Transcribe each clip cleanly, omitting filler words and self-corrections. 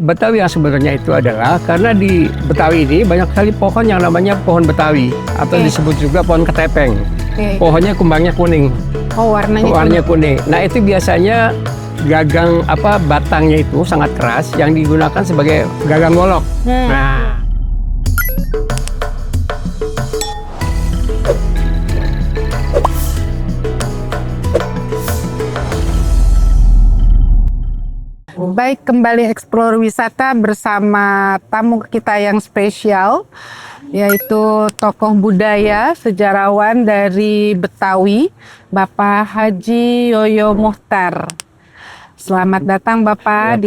Betawi yang sebenarnya itu adalah karena di Betawi ini banyak sekali pohon yang namanya pohon Betawi atau disebut juga pohon ketepeng. Pohonnya kembangnya kuning. Oh, warnanya kuning. Nah, itu biasanya gagang batangnya itu sangat keras yang digunakan sebagai gagang golok. Nah, baik, kembali Explore Wisata bersama tamu kita yang spesial, yaitu tokoh budaya, sejarawan dari Betawi, Bapak Haji Yoyo Muchtar. Selamat datang Bapak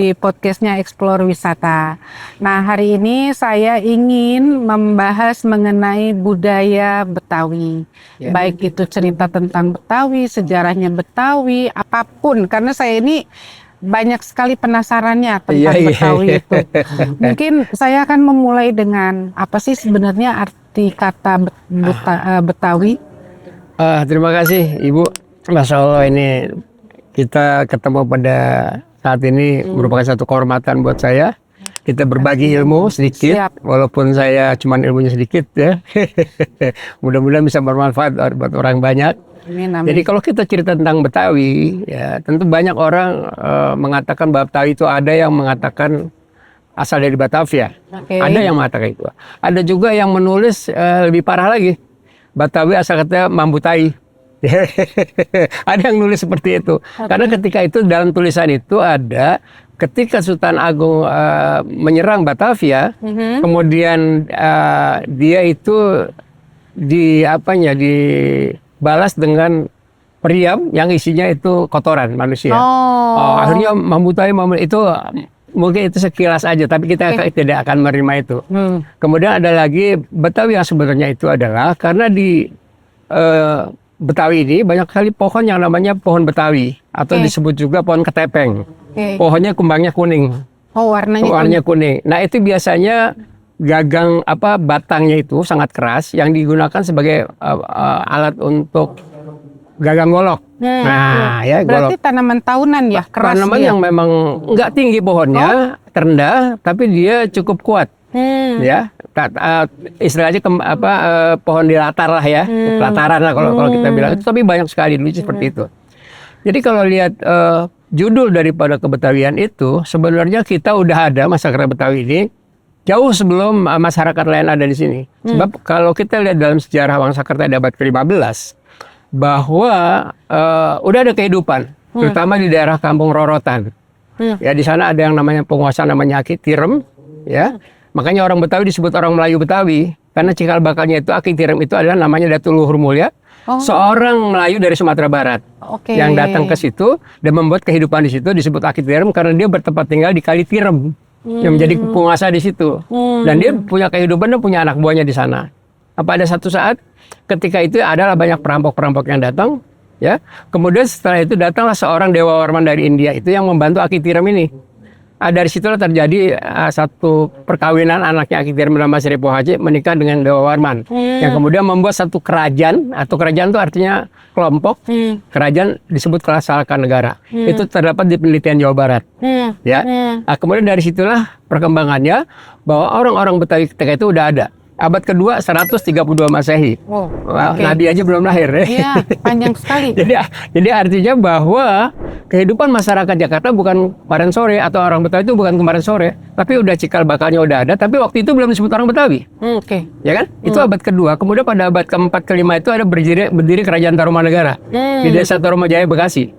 di podcastnya Explore Wisata. Nah, hari ini saya ingin membahas mengenai budaya Betawi. Baik itu cerita tentang Betawi, sejarahnya Betawi, apapun. Karena saya ini banyak sekali penasarannya tentang Betawi itu. Mungkin saya akan memulai dengan apa sih sebenarnya arti kata Betawi? Terima kasih Ibu. Masya Allah, ini kita ketemu pada saat ini merupakan satu kehormatan buat saya. Kita berbagi ilmu sedikit, walaupun saya cuman ilmunya sedikit ya. Mudah-mudahan bisa bermanfaat buat orang banyak. Amin. Jadi kalau kita cerita tentang Betawi, ya tentu banyak orang mengatakan bahwa Betawi itu ada yang mengatakan asal dari Batavia. Ada yang mengatakan itu. Ada juga yang menulis lebih parah lagi. Betawi asal kata Mambutai. Ada yang nulis seperti itu. Karena ketika itu dalam tulisan itu ada ketika Sultan Agung menyerang Batavia, kemudian dia itu dibalas dengan meriam yang isinya itu kotoran manusia. Akhirnya Mambutai itu mungkin itu sekilas aja, tapi kita tidak akan menerima itu. Kemudian ada lagi Betawi yang sebenarnya itu adalah karena di Betawi ini banyak sekali pohon yang namanya pohon Betawi atau disebut juga pohon ketepeng. Pohonnya kembangnya kuning. Oh, warnanya kuning. Nah, itu biasanya gagang batangnya itu sangat keras yang digunakan sebagai alat untuk gagang golok. Nah, ya berarti golok. Tanaman tahunan ya, keras. Tanaman yang memang nggak tinggi pohonnya, terendah, tapi dia cukup kuat. Ya, istilahnya pohon di latar lah ya, pelataran lah kalau kita bilang itu, tapi banyak sekali dulu seperti itu. Jadi kalau lihat judul daripada kebetawian itu, sebenarnya kita udah ada masyarakat Betawi ini jauh sebelum masyarakat lain ada di sini. Sebab kalau kita lihat dalam sejarah Wangsakerta di abad ke-15, bahwa udah ada kehidupan, terutama di daerah Kampung Rorotan. Ya, di sana ada yang namanya penguasa namanya Aki Tirem, ya. Makanya orang Betawi disebut orang Melayu Betawi, karena cikal bakalnya itu Aki Tirem itu adalah namanya Datuk Luhur Mulia, seorang Melayu dari Sumatera Barat yang datang ke situ dan membuat kehidupan di situ disebut Aki Tirem karena dia bertempat tinggal di Kali Tirem yang menjadi penguasa di situ. Dan dia punya kehidupan dan punya anak buahnya di sana. Pada satu saat ketika itu adalah banyak perampok-perampok yang datang, ya. Kemudian setelah itu datanglah seorang Dewa Warman dari India itu yang membantu Aki Tirem ini. Dari situlah terjadi satu perkawinan anaknya Aki Tirem dan Mas Repo Haji menikah dengan Dewa Warman, yang kemudian membuat satu kerajaan, atau kerajaan itu artinya kelompok. Kerajaan disebut Kalasalkan Negara. Itu terdapat di penelitian Jawa Barat. Ya. Kemudian dari situlah perkembangannya bahwa orang-orang Betawi ketika itu udah ada. Abad kedua 132 Masehi. Nabi aja belum lahir. Iya, panjang sekali. Jadi artinya bahwa kehidupan masyarakat Jakarta bukan kemarin sore, atau orang Betawi itu bukan kemarin sore, tapi udah cikal bakalnya udah ada, tapi waktu itu belum disebut orang Betawi. Ya kan? Itu abad kedua. Kemudian pada abad keempat kelima itu ada berdiri kerajaan Tarumanegara di desa Tarumajaya, Bekasi.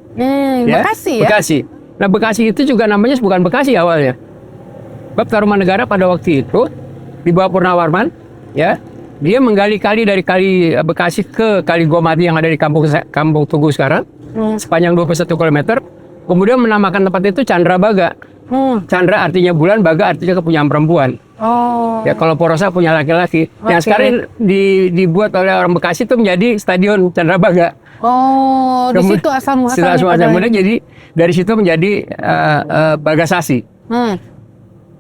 Bekasi ya? Bekasi. Nah, Bekasi itu juga namanya bukan Bekasi awalnya. Sebab Tarumanegara pada waktu itu di bawah Purnawarman, ya, dia menggali kali dari Kali Bekasi ke Kali Gomati yang ada di Kampung Tugu sekarang, sepanjang 21 km. Kemudian menamakan tempat itu Candrabaga. Candra artinya bulan, Baga artinya kepunyaan perempuan. Ya, kalau Porosa punya laki-laki. Yang sekarang dibuat oleh orang Bekasi itu menjadi Stadion Candrabaga. Di situ asal muasalnya. Kemudian jadi dari situ menjadi Bagasasi.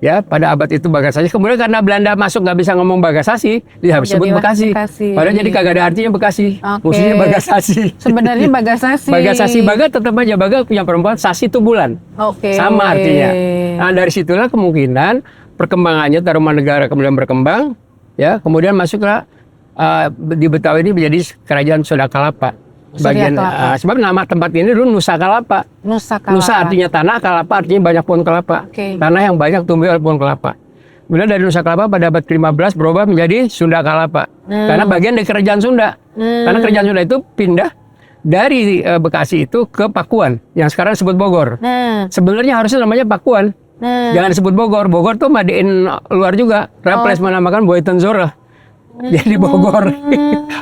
Ya, pada abad itu Bagasasi. Kemudian karena Belanda masuk nggak bisa ngomong Bagasasi, dia sebut jadilah Bekasi. Bekasi. Padahal jadi kagak ada artinya Bekasi. Oke. Musuhnya Bagasasi. Sebenarnya Bagasasi. Bagasasi, Baga tetap aja Baga punya perempuan, Sasi itu bulan. Oke. Sama artinya. Nah, dari situlah kemungkinan perkembangannya Tarumanegara kemudian berkembang, ya, kemudian masuklah di Betawi ini menjadi kerajaan Sunda Kalapa. Sebab nama tempat ini dulu Nusa Kalapa. Nusa artinya tanah, Kalapa artinya banyak pohon kelapa. Tanah yang banyak tumbuh oleh pohon kelapa. Kemudian dari Nusa Kalapa pada abad ke-15 berubah menjadi Sunda Kalapa. Karena bagian dari kerajaan Sunda. Karena kerajaan Sunda itu pindah dari Bekasi itu ke Pakuan yang sekarang disebut Bogor. Sebenarnya harusnya namanya Pakuan. Jangan disebut Bogor. Bogor tuh madein luar juga. Raffles menamakan Boitenzora. Jadi Bogor.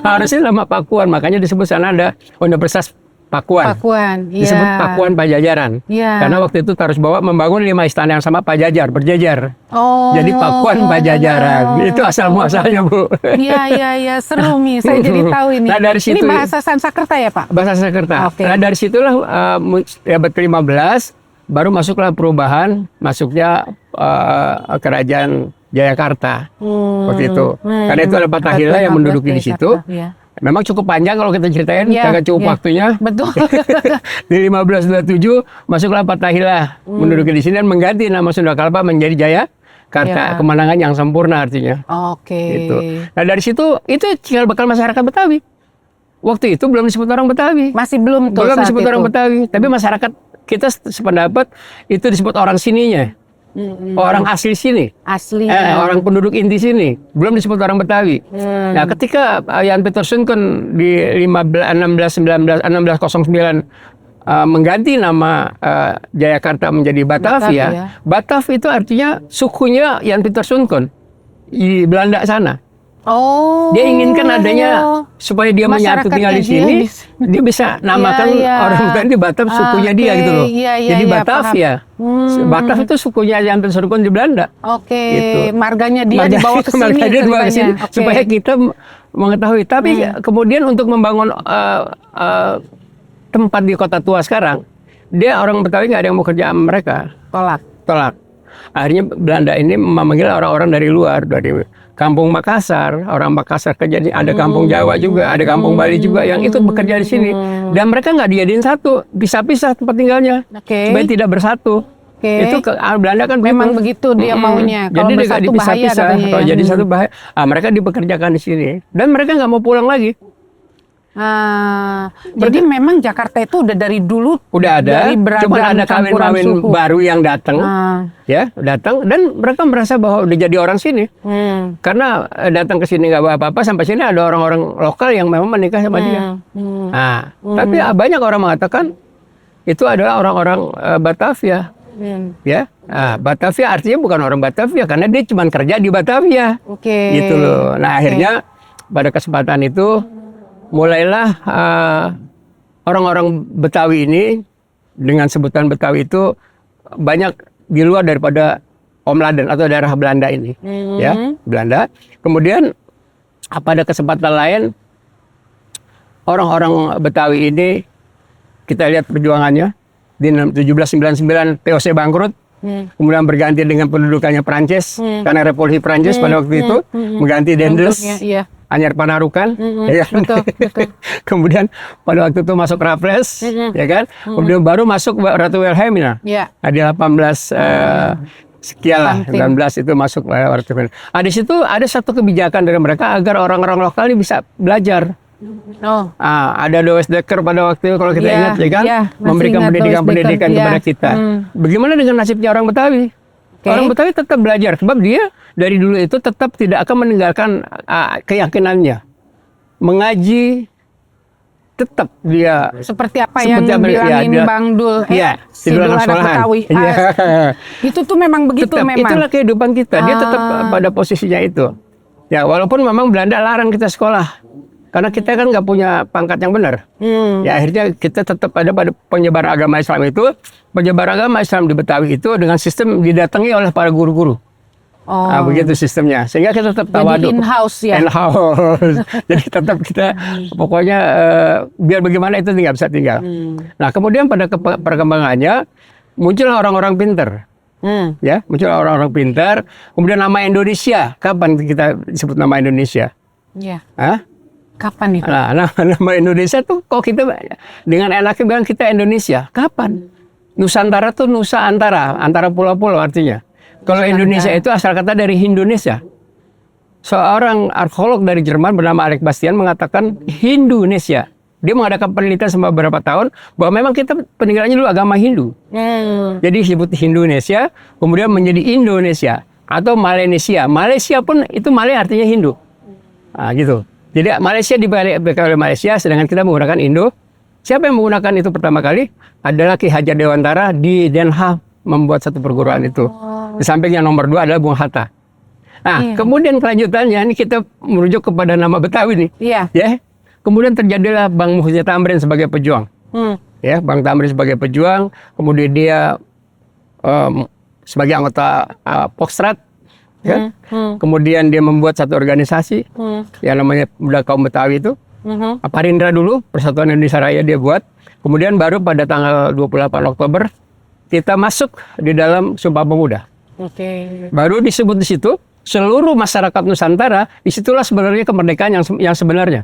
Harusnya nama Pakuan, makanya disebut sana ada Universitas Pakuan. Disebut Pakuan Pajajaran. Karena waktu itu Tarus Bawa membangun 5 istana yang sama Pajajar, berjejer. Jadi Pakuan Pajajaran. Itu asal muasalnya, Bu. Iya, seru nih. Saya jadi tahu ini. Nah, dari situ, ini bahasa Sanskerta ya, Pak? Bahasa Sanskerta. Nah, dari situlah abad ke-15 baru masuklah perubahan, masuknya kerajaan Jayakarta waktu itu. Karena itu ada Fatahillah yang menduduki di situ. Memang cukup panjang kalau kita ceritain, kagak cukup waktunya. Betul. Di 1527 masuklah Fatahillah menduduki di sini dan mengganti nama Sunda Kalapa menjadi Jayakarta. Kemenangan yang sempurna artinya. Gitu. Nah, dari situ itu cikal bakal masyarakat Betawi. Waktu itu belum disebut orang Betawi. Masih belum tuh. Belum disebut orang Betawi, tapi masyarakat kita sependapat itu disebut orang sininya. Orang asli sini. Orang penduduk inti sini. Belum disebut orang Betawi. Nah, ketika Jan Pieterszoon kan di 1609 mengganti nama Jayakarta menjadi Batavia. Batav itu artinya sukunya Jan Pieterszoon kan di Belanda sana. Dia inginkan adanya supaya dia menyatu tinggal di sini, dia bisa namakan orang Betawi di Batav sukunya dia gitu loh. Jadi Batavia. Batav itu sukunya yang terserukun di Belanda. Gitu. Marganya dia dibawa ke sini. Marganya dia dibawa ke sini supaya kita mengetahui. Tapi kemudian untuk membangun tempat di kota tua sekarang, dia orang Betawi nggak ada yang mau kerja sama mereka. Tolak. Akhirnya Belanda ini memanggil orang-orang dari luar, dari Kampung Makassar, orang Makassar kerja di, ada Kampung Jawa juga, ada Kampung Bali juga yang ikut bekerja di sini. Dan mereka nggak dijadiin satu, pisah-pisah tempat tinggalnya, supaya tidak bersatu. Itu Belanda kan memang begitu dia maunya. Jadi dia dipisah-pisah. Kalau jadi satu bahaya. Mereka dipekerjakan di sini dan mereka nggak mau pulang lagi. Jadi memang Jakarta itu udah dari dulu udah ada, cuma ada kawin-kawin baru yang datang, datang dan mereka merasa bahwa udah jadi orang sini, karena datang ke sini nggak bawa apa-apa, sampai sini ada orang-orang lokal yang memang menikah sama dia. Tapi banyak orang mengatakan itu adalah orang-orang Batavia, Batavia artinya bukan orang Batavia karena dia cuma kerja di Batavia, gitu loh. Nah akhirnya pada kesempatan itu mulailah orang-orang Betawi ini dengan sebutan Betawi itu banyak di luar daripada Omladen atau daerah Belanda ini, Belanda. Kemudian pada kesempatan lain orang-orang Betawi ini kita lihat perjuangannya di 1799 POC bangkrut, kemudian berganti dengan pendudukannya Prancis karena Revolusi Prancis pada waktu itu mengganti Daendels. Anyar Panarukan, betul. Kemudian pada waktu itu masuk Raffles, ya kan? Kemudian baru masuk Ratu Wilhelmina. Di 18 sekian lah, 19 itu masuk Ratu Wilhelmina. Di situ ada satu kebijakan dari mereka agar orang-orang lokal ini bisa belajar. Ada Does Dekker pada waktu itu kalau kita ingat, ya kan? Memberikan pendidikan kepada kita. Bagaimana dengan nasibnya orang Betawi? Orang Betawi tetap belajar, sebab dia dari dulu itu tetap tidak akan meninggalkan keyakinannya. Mengaji, tetap dia seperti apa yang dibilangin Bang Dul, si Dul anak Betawi. Itu tuh memang begitu tetap, memang. Itulah kehidupan kita, dia tetap pada posisinya itu. Ya walaupun memang Belanda larang kita sekolah. Karena kita kan nggak punya pangkat yang benar. Ya akhirnya kita tetap ada pada penyebar agama Islam itu. Penyebar agama Islam di Betawi itu dengan sistem didatangi oleh para guru-guru. Begitu sistemnya. Sehingga kita tetap tawaduk. Jadi in-house ya? In-house. Jadi tetap kita pokoknya biar bagaimana itu nggak bisa tinggal. Nah kemudian pada perkembangannya muncullah orang-orang pinter. Ya, muncul orang-orang pintar. Kemudian nama Indonesia, kapan kita sebut nama Indonesia? Iya. Hah? Kapan itu? Nah, nama Indonesia tuh kok kita dengan enaknya bilang kita Indonesia. Kapan? Nusantara tuh Nusa antara pulau-pulau artinya. Kalau Indonesia itu asal kata dari Indonesia. Seorang arkeolog dari Jerman bernama Alex Bastian mengatakan Hindunesia. Dia mengadakan penelitian selama beberapa tahun bahwa memang kita peninggalannya dulu agama Hindu. Jadi disebut Hindunesia, kemudian menjadi Indonesia atau Malenesia. Malaysia pun itu Malay artinya Hindu. Nah, gitu. Jadi Malaysia dibalik oleh Malaysia, sedangkan kita menggunakan Indo. Siapa yang menggunakan itu pertama kali? Adalah Ki Hajar Dewantara di Den Haag membuat satu perguruan itu. Di samping yang nomor 2 adalah Bung Hatta. Nah, kemudian kelanjutannya ini kita merujuk kepada nama Betawi nih. Iya. Ya. Kemudian terjadilah Bang Muhyiddin Tamrin sebagai pejuang. Ya, Bang Tamrin sebagai pejuang, kemudian dia sebagai anggota Pokstrat. Ya. Kemudian dia membuat satu organisasi yang namanya Pemuda Kaum Betawi itu. Parindra dulu, Persatuan Indonesia Raya dia buat. Kemudian baru pada tanggal 28 Oktober kita masuk di dalam Sumpah Pemuda. Baru disebut di situ seluruh masyarakat Nusantara, disitulah sebenarnya kemerdekaan yang sebenarnya.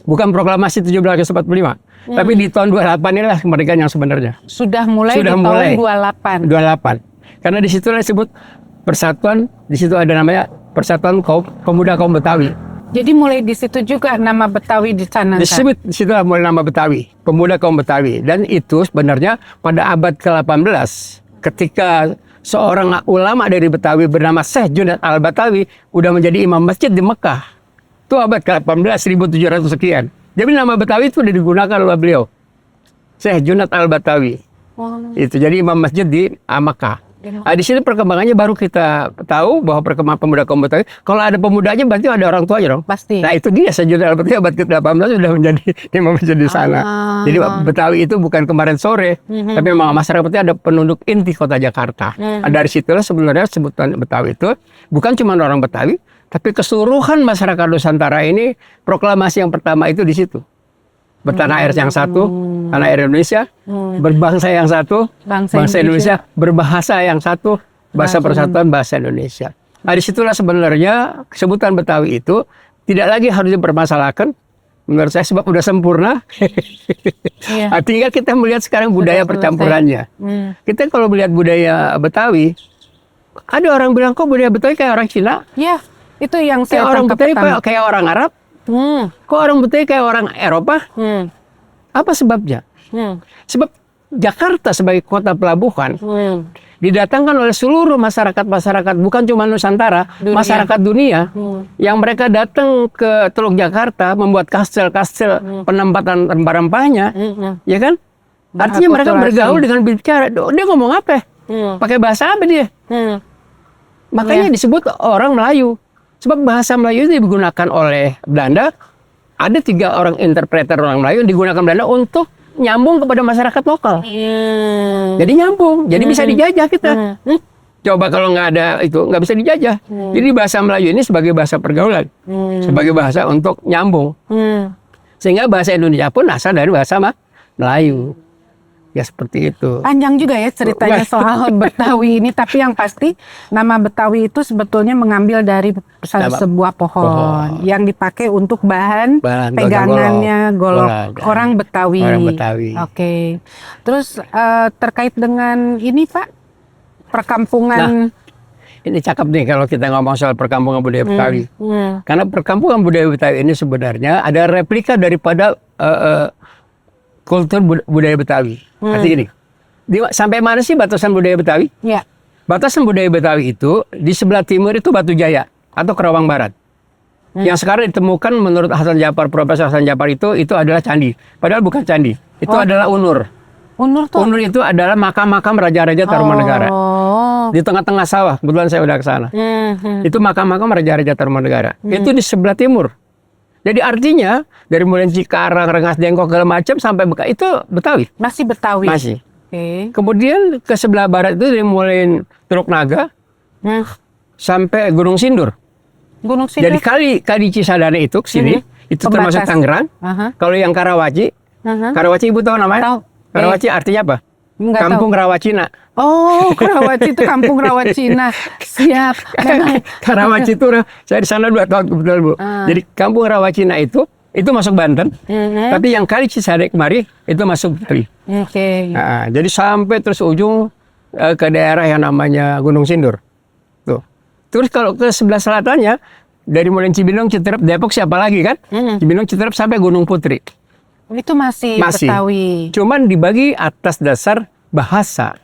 Bukan proklamasi 17 Agustus 45. Tapi di tahun 28 inilah kemerdekaan yang sebenarnya. Sudah mulai di tahun 28. 28. Karena disitulah disebut persatuan, di situ ada namanya Persatuan Pemuda Kaum Betawi. Jadi mulai di situ juga nama Betawi dicanangkan. Disebut di situ mulai nama Betawi, Pemuda Kaum Betawi. Dan itu sebenarnya pada abad ke-18 ketika seorang ulama dari Betawi bernama Syekh Junad Al-Batawi udah menjadi imam masjid di Mekah. Itu abad ke-18, 1700 sekian. Jadi nama Betawi itu sudah digunakan oleh beliau. Syekh Junad Al-Batawi. Itu jadi imam masjid di Mekah. Nah, di sini perkembangannya baru kita tahu bahwa perkembangan pemuda kaum Betawi. Kalau ada pemudanya berarti ada orang tuanya dong. Pasti. Nah itu dia Syekh Junad Al-Batawi abad ke-18 sudah menjadi imam masjid di sana. Jadi Betawi itu bukan kemarin sore, tapi memang masyarakat Betawi ada penduduk inti kota Jakarta. Dari situlah sebenarnya sebutan Betawi itu bukan cuma orang Betawi, tapi keseluruhan masyarakat Nusantara ini proklamasi yang pertama itu di situ. Bertanah air yang satu, tanah air Indonesia, berbangsa yang satu, bangsa Indonesia, berbahasa yang satu, bahasa persatuan bahasa Indonesia. Nah disitulah sebenarnya sebutan Betawi itu tidak lagi harus dipermasalahkan. Menurut saya sebab udah sempurna. Tinggal kita melihat sekarang budaya percampurannya. Kita kalau melihat budaya Betawi, ada orang bilang kok budaya Betawi kayak orang Cina. Iya, itu yang kayak saya orang Betawi kayak orang Arab. Kok orang Betawi kayak orang Eropa? Apa sebabnya? Sebab Jakarta sebagai kota pelabuhan didatangkan oleh seluruh masyarakat bukan cuma Nusantara, masyarakat dunia yang mereka datang ke Teluk Jakarta membuat kastel-kastel penempatan rempah-rempahnya, ya kan? Artinya mereka bergaul dengan bicara. Dia ngomong apa? Pakai bahasa apa dia? Makanya disebut orang Melayu. Sebab bahasa Melayu itu digunakan oleh Belanda. Ada 3 orang interpreter orang Melayu yang digunakan Belanda untuk nyambung kepada masyarakat lokal. Jadi nyambung, jadi bisa dijajah kita. Coba kalau nggak ada itu, nggak bisa dijajah. Jadi bahasa Melayu ini sebagai bahasa pergaulan, sebagai bahasa untuk nyambung. Sehingga bahasa Indonesia pun asal dari bahasa Melayu. Ya seperti itu. Panjang juga ya ceritanya soal Betawi ini, tapi yang pasti nama Betawi itu sebetulnya mengambil dari sebuah pohon yang dipakai untuk bahan pegangannya golok orang Betawi. Oke. Terus terkait dengan ini Pak, perkampungan. Ini cakep nih kalau kita ngomong soal perkampungan budaya Betawi. Karena perkampungan budaya Betawi ini sebenarnya ada replika daripada kultur budaya Betawi. Artinya gini, sampai mana sih batasan budaya Betawi? Ya. Batasan budaya Betawi itu di sebelah timur itu Batu Jaya atau Kerawang Barat. Yang sekarang ditemukan menurut Hasan Japar, Profesor Hasan Japar itu adalah candi. Padahal bukan candi, itu adalah Unur. Unur itu adalah makam-makam raja-raja Tarumanegara. Di tengah-tengah sawah, kebetulan saya udah ke sana. Itu makam-makam raja-raja Tarumanegara. Itu di sebelah timur. Jadi artinya dari mulai Cikarang, Rengas Dengklok segala macam sampai itu Betawi. Masih Betawi. Masih. Kemudian ke sebelah barat itu dari mulai Teluk Naga sampai Gunung Sindur. Jadi kali Cisadane itu ke sini itu termasuk Tangerang. Kalau yang Karawaci, Karawaci Ibu tahu namanya? Tahu. Karawaci artinya apa? Kampung Rawa Cina. Oh, Karawaci itu kampung Rawa Cina. Siap. Memang. Karawaci itu saya di sana 2 tahun kebetulan, Bu. Jadi kampung Rawa Cina itu masuk Banten. Tapi yang Kali Cisadek kemari itu masuk Betawi. Oke. Nah, jadi sampai terus ujung ke daerah yang namanya Gunung Sindur. Tuh. Terus kalau ke sebelah selatannya dari mulai Cibinong, Citerep, Depok siapa lagi kan? Cibinong, Citerep sampai Gunung Putri. Itu masih Betawi. Cuman dibagi atas dasar bahasa.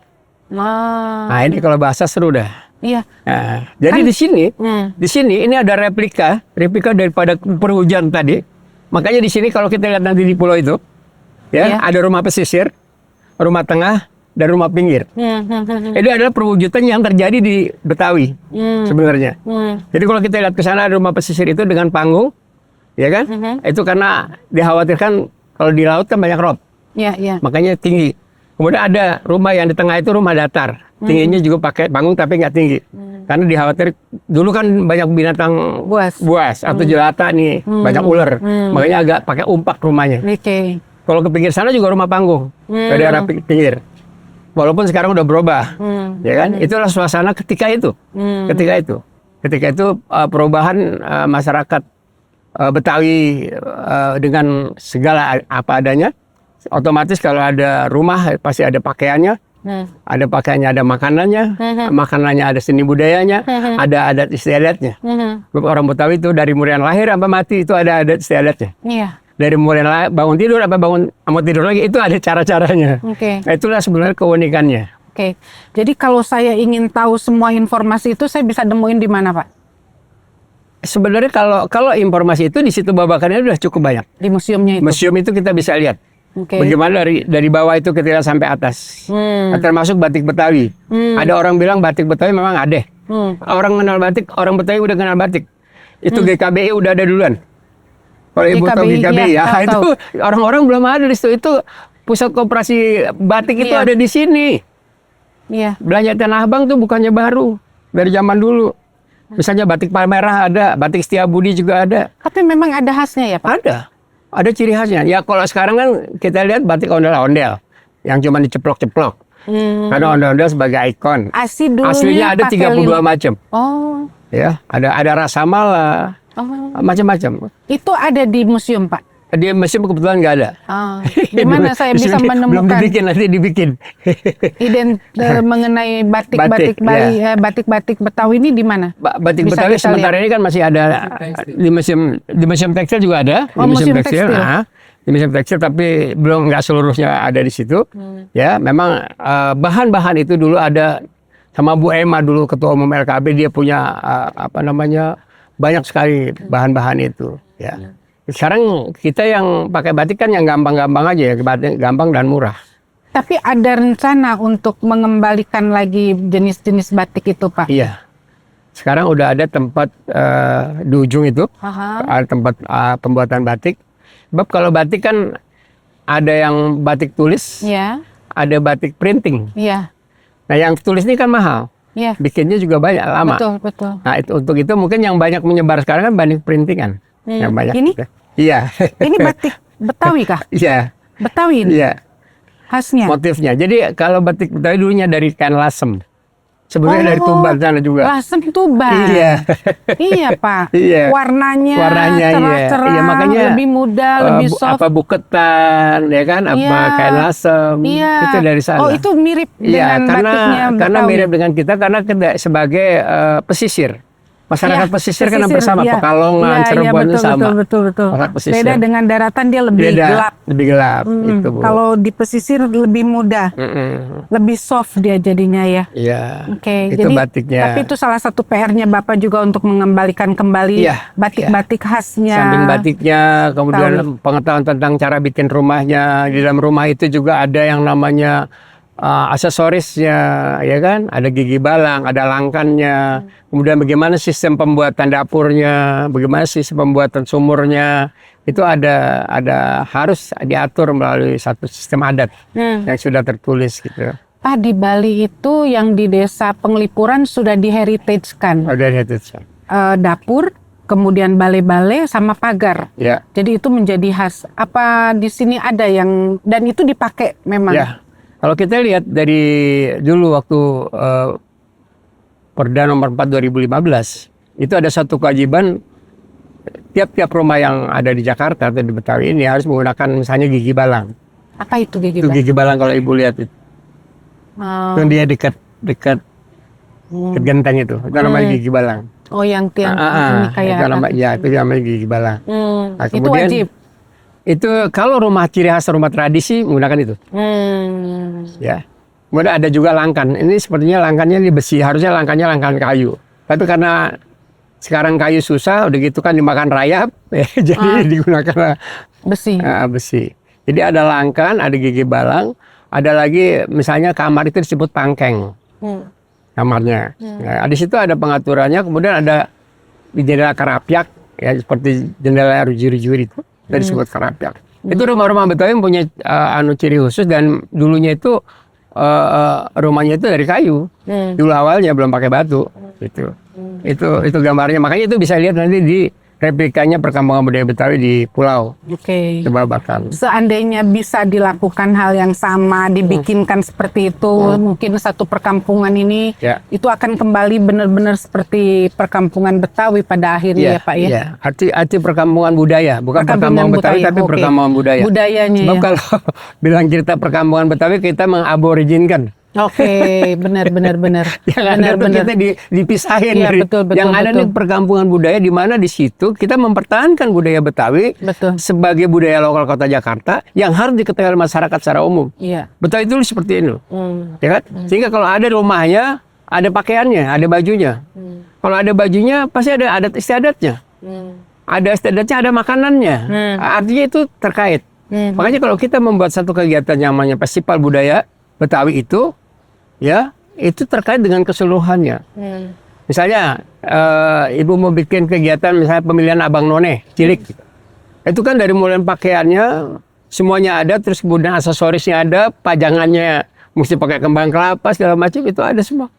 Nah, ini kalau bahasa seru dah. Iya. Nah, jadi di sini ini ada replika daripada perhujan tadi. Makanya di sini kalau kita lihat nanti di pulau itu, ya ada rumah pesisir, rumah tengah, dan rumah pinggir. Itu adalah perwujudan yang terjadi di Betawi sebenarnya. Jadi kalau kita lihat ke sana ada rumah pesisir itu dengan panggung, ya kan? Itu karena dikhawatirkan kalau di laut kan banyak rob, makanya tinggi. Kemudian ada rumah yang di tengah itu rumah datar, tingginya juga pakai panggung tapi nggak tinggi, karena dikhawatir dulu kan banyak binatang buas atau jelata nih, banyak ular, makanya agak pakai umpak rumahnya. Kalau ke pinggir sana juga rumah panggung, ke daerah pinggir. Walaupun sekarang udah berubah, ya kan? Itulah suasana ketika itu, ketika itu perubahan masyarakat Betawi dengan segala apa adanya. Otomatis kalau ada rumah pasti ada pakaiannya, ada makanannya, makanannya ada seni budayanya, ada adat istiadatnya. Orang Betawi itu dari mulai lahir sampai mati itu ada adat istiadatnya. Dari mulai bangun tidur sampai bangun mau tidur lagi itu ada cara-caranya. Nah, itulah sebenarnya keunikannya. Jadi kalau saya ingin tahu semua informasi itu saya bisa nemuin di mana, Pak? Sebenarnya kalau informasi itu di situ Babakannya sudah cukup banyak. Di museumnya itu. Museum itu kita bisa lihat. Bagaimana dari bawah itu kita sampai atas. Termasuk batik Betawi. Ada orang bilang batik Betawi memang ada. Orang kenal batik, orang Betawi udah kenal batik. Itu GKBI udah ada duluan. Kalau Ibu tahu GKBI itu orang-orang belum ada di situ. Itu pusat koperasi batik itu ada di sini. Belanja Tanah Abang tuh bukannya baru, dari zaman dulu. Misalnya batik Palmerah ada, batik Setiabudi juga ada. Tapi memang ada khasnya ya, Pak? Ada ciri khasnya. Ya kalau sekarang kan kita lihat batik ondel-ondel yang cuma diceplok-ceplok. Karena ondel-ondel sebagai ikon. Aslinya ada 32 macam. Ya, ada rasa mala, macam-macam. Itu ada di museum, Pak? Di museum kebetulan nggak ada. Di mana saya bisa menemukan? Belum dibikin, nanti dibikin. Mengenai batik-batik Bali, batik-batik Betawi ini di mana? Batik Betawi sementara ini kan masih ada di museum tekstil juga ada. Di museum tekstil. Di museum tekstil, tapi belum nggak seluruhnya ada di situ. Ya, memang bahan-bahan itu dulu ada sama Bu Emma dulu ketua umum LKB, dia punya banyak sekali bahan-bahan itu. Ya. Sekarang kita yang pakai batik kan yang gampang-gampang aja ya, gampang dan murah. Tapi ada rencana untuk mengembalikan lagi jenis-jenis batik itu, Pak? Iya. Sekarang udah ada tempat di ujung itu, ada tempat pembuatan batik. Sebab kalau batik kan ada yang batik tulis, ada batik printing. Nah yang tulis ini kan mahal, bikinnya juga banyak, lama. Betul. Nah untuk itu mungkin yang banyak menyebar sekarang kan batik printingan. Yang banyak. Ini? Iya. Ini batik Betawi kah? Iya. Betawi ini? Iya. Khasnya? Motifnya. Jadi kalau batik Betawi dulunya dari kain lasem. Sebenarnya dari Tuban sana juga. Lasem Tuban. Iya, Pak. Warnanya cerah-cerah, makanya lebih muda, lebih soft. Apa buketan, ya kan? Apa kain lasem. Itu dari sana. Oh, itu mirip dengan batiknya Betawi. Karena mirip dengan kita karena sebagai pesisir. Masyarakat pesisir kan hampir sama, Pekalongan, Cirebon itu sama. Betul. Beda dengan daratan, dia lebih gelap. Lebih gelap, itu Bu. Kalau di pesisir lebih muda, lebih soft dia jadinya ya. Iya. Itu jadi, batiknya. Tapi itu salah satu PR-nya Bapak juga untuk mengembalikan kembali batik-batik khasnya. Samping batiknya, kemudian pengetahuan tentang cara bikin rumahnya. Di dalam rumah itu juga ada yang namanya aksesorisnya, ya kan? Ada gigi balang, ada langkannya. Kemudian bagaimana sistem pembuatan dapurnya, bagaimana sistem pembuatan sumurnya, itu ada harus diatur melalui satu sistem adat yang sudah tertulis gitu. Pak, di Bali itu yang di Desa Penglipuran sudah di-heritage-kan. Dapur, kemudian balai-balai sama pagar. Jadi itu menjadi khas. Apa di sini ada yang dan itu dipakai memang? Kalau kita lihat dari dulu waktu Perda nomor 4 2015, itu ada satu kewajiban tiap-tiap rumah yang ada di Jakarta atau di Betawi ini harus menggunakan misalnya gigi balang. Apa itu gigi Itu balang? gigi balang kalau ibu lihat itu. Itu dia dekat genteng itu namanya gigi balang. Oh, yang tiang ini kayak itu namanya gigi balang. Nah, itu kemudian, wajib. Itu kalau rumah ciri khas rumah tradisi menggunakan itu. Ya. Kemudian ada juga langkan. Ini sepertinya langkannya di besi, harusnya langkannya langkan kayu. Tapi karena sekarang kayu susah, udah gitu kan dimakan rayap, jadi digunakan Besi. besi. Jadi ada langkan, ada gigi balang, ada lagi misalnya kamar itu disebut pangkeng. Kamarnya. Nah, di situ ada pengaturannya, kemudian ada jendela karapiak, ya seperti jendela rujuri-rujuri itu, dari disebut karapiak. Itu rumah-rumah Betawi yang punya ciri khusus, dan dulunya itu rumahnya itu dari kayu. Dulu awalnya belum pakai batu, gitu. Itu gambarnya, makanya itu bisa lihat nanti di replikanya perkampungan budaya Betawi di pulau. Oke. Coba bakal. Seandainya bisa dilakukan hal yang sama, dibikinkan seperti itu, mungkin satu perkampungan ini itu akan kembali benar-benar seperti perkampungan Betawi pada akhirnya, ya Pak ya. Iya. Arti perkampungan budaya, bukan perkampungan Betawi tapi perkampungan budaya. Budayanya. Sebab kalau bilang cerita perkampungan Betawi kita mengaboriginkan. Oke, benar. Yang ada tuh kita dipisahin Iya, dari betul, yang ada nih perkampungan budaya, di mana di situ kita mempertahankan budaya Betawi sebagai budaya lokal kota Jakarta yang harus diketahui oleh masyarakat secara umum. Iya. Betawi itu seperti ini, ya kan? Sehingga kalau ada rumahnya, ada pakaiannya, ada bajunya. Kalau ada bajunya, pasti ada adat istiadatnya. Ada istiadatnya, ada makanannya. Artinya itu terkait. Makanya kalau kita membuat satu kegiatan yang namanya festival budaya Betawi itu, ya itu terkait dengan keseluruhannya. Misalnya ibu mau bikin kegiatan misalnya pemilihan abang none cilik, itu kan dari mulai pakaiannya semuanya ada, terus kemudian aksesorisnya ada, pajangannya mesti pakai kembang kelapa segala macam, itu ada semua.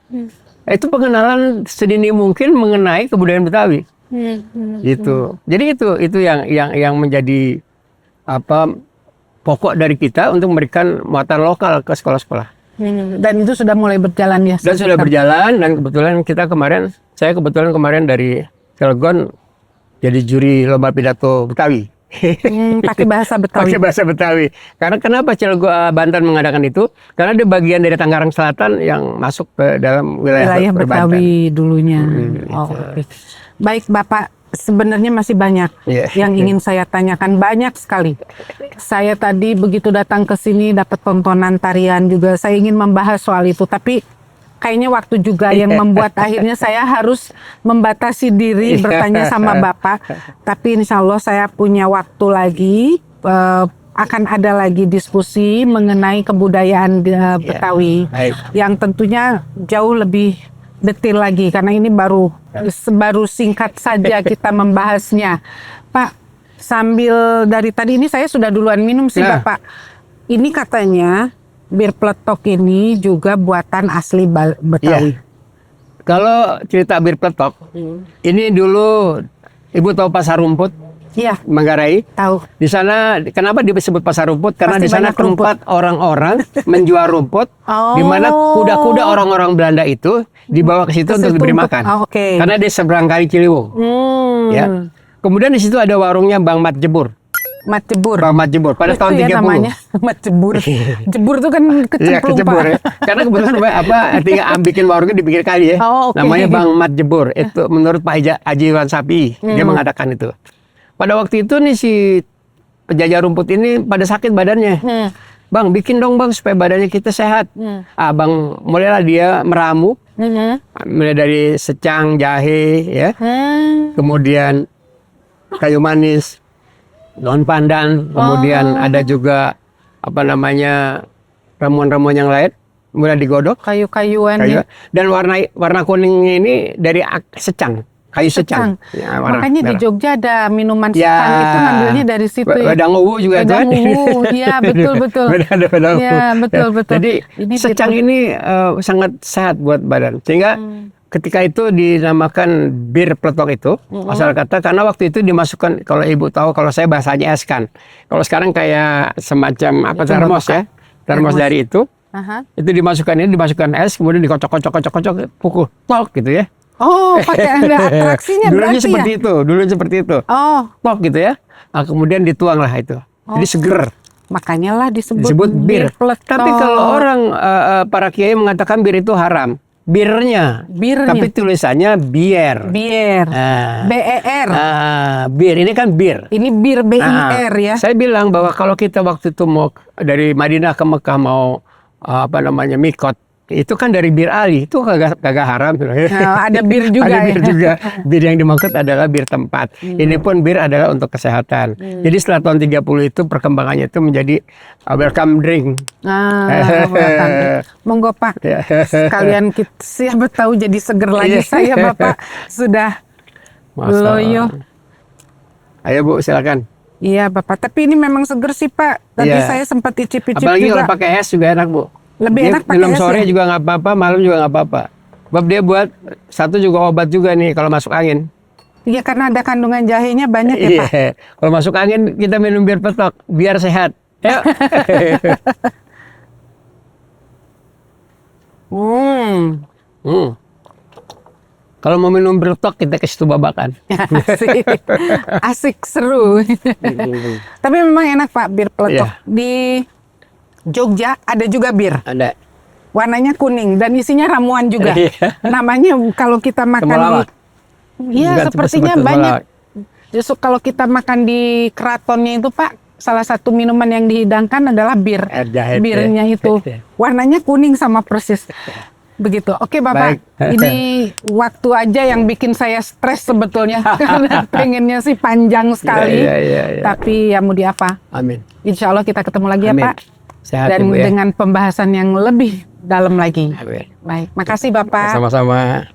Itu pengenalan sedini mungkin mengenai kebudayaan Betawi. Gitu. Jadi itu yang menjadi pokok dari kita untuk memberikan muatan lokal ke sekolah-sekolah. Dan itu sudah mulai berjalan ya? Dan sudah berjalan, dan kebetulan saya kemarin dari Cilegon jadi juri lomba pidato Betawi. Pakai bahasa Betawi. Pakai bahasa Betawi. Karena kenapa Cilegon Banten mengadakan itu? Karena dia bagian dari Tangerang Selatan yang masuk ke dalam wilayah Betawi dulunya. Oke. Baik Bapak, sebenarnya masih banyak yang ingin saya tanyakan, banyak sekali. Saya tadi begitu datang ke sini dapat tontonan tarian juga, saya ingin membahas soal itu, tapi kayaknya waktu juga yang membuat akhirnya saya harus membatasi diri bertanya sama Bapak. Tapi insya Allah saya punya waktu lagi, akan ada lagi diskusi mengenai kebudayaan Betawi yang tentunya jauh lebih detail lagi, karena ini baru singkat saja kita membahasnya. Pak, sambil dari tadi ini saya sudah duluan minum sih Bapak. Ini katanya bir peletok ini juga buatan asli Betawi. Kalau cerita bir peletok, ini dulu Ibu tahu Pasar Rumput? Iya. Manggarai. Tahu. Di sana kenapa disebut Pasar Rumput? Karena Pasti di sana tempat orang-orang menjual rumput, di mana kuda-kuda orang-orang Belanda itu dibawa ke situ untuk diberi makan. Karena dia seberang Kali Ciliwung. Ya. Kemudian di situ ada warungnya Bang Mat Jebur. Mat Jebur. Bang Mat Jebur pada tahun 30. Namanya Mat Jebur. Jebur itu kan kecemplung, Pak. Ya. Karena kebetulan tinggal bikin warungnya di pinggir kali ya. Namanya Bang Mat Jebur. Itu menurut Pak Haji Iwan Sapi, dia mengadakan itu. Pada waktu itu nih si penjajah rumput ini pada sakit badannya. Bang, bikin dong Bang supaya badannya kita sehat. Bang, mulailah dia meramu. Mulai dari secang, jahe, ya. Kemudian kayu manis, daun pandan, kemudian ada juga ramuan-ramuan yang lain. Mulai digodok. Kayu-kayuan. Ya. Dan warna kuningnya ini dari secang. Kayu secang. Ya, makanya merah. Di Jogja ada minuman secang itu ngambilnya dari situ. Wedang uwu juga itu. Wedang uwu, ya betul. Ya betul. Jadi secang ini sangat sehat buat badan. Sehingga ketika itu dinamakan bir peletok itu, asal kata karena waktu itu dimasukkan, kalau Ibu tahu, kalau saya bahasanya es kan. Kalau sekarang kayak semacam termos ya. Termos dari itu. Aha. Itu dimasukkan es, kemudian dikocok, pukul, tok gitu ya. Oh, pakai ada atraksinya Dulunya berarti seperti ya? itu, Oh, tok gitu ya. Nah, kemudian dituang lah itu. Jadi seger. makanya lah disebut Bir. peletok. Tapi kalau orang para kiai mengatakan bir itu haram, birnya. Birnya. Tapi tulisannya bier. Bir. Ah. BER. Bir ini kan bir. Ini bir BIR ya. Saya bilang bahwa kalau kita waktu itu mau dari Madinah ke Mekah mau mikot, itu kan dari Bir Ali, itu kagak haram. Nah, ada bir juga. Ada bir juga. Bir yang dimaksud adalah bir tempat. Ini pun bir adalah untuk kesehatan. Jadi setelah tahun 30 itu perkembangannya itu menjadi welcome drink. Welcome. Monggo Pak. Sekalian kita siapa tahu jadi seger lagi saya Bapak sudah loyo. Ayo Bu, silakan. Iya Bapak, tapi ini memang seger sih Pak. Tadi saya sempat icip-icip juga. Apalagi kalau pakai es juga enak Bu. Lebih enak pakai minum es sore ya? juga nggak apa-apa, malam juga nggak apa-apa. Sebab dia buat satu juga obat juga nih kalau masuk angin. Iya karena ada kandungan jahenya banyak ya Pak. Iya, kalau masuk angin kita minum bir petok biar sehat. Yuk. Kalau mau minum bir petok kita ke situ babakan. Asik seru. Tapi memang enak Pak bir peletok. Iya. Di Jogja ada juga bir. Ada. Warnanya kuning dan isinya ramuan juga. Iya. Namanya kalau kita makan Temulawak. Iya, Enggak, sepertinya seperti banyak. temulawak. Justru kalau kita makan di keratonnya itu Pak, salah satu minuman yang dihidangkan adalah bir. Air jahe. Birnya itu warnanya kuning sama persis. Begitu. Oke Bapak, Baik. ini waktu aja yang bikin saya stres sebetulnya. Karena pengennya sih panjang sekali. Iya. Tapi ya mau diapa. Amin. Insya Allah kita ketemu lagi Amin. ya Pak. Sehat Dan Ibu ya. dengan pembahasan yang lebih dalam lagi. Amin. Baik, makasih Bapak. Sama-sama.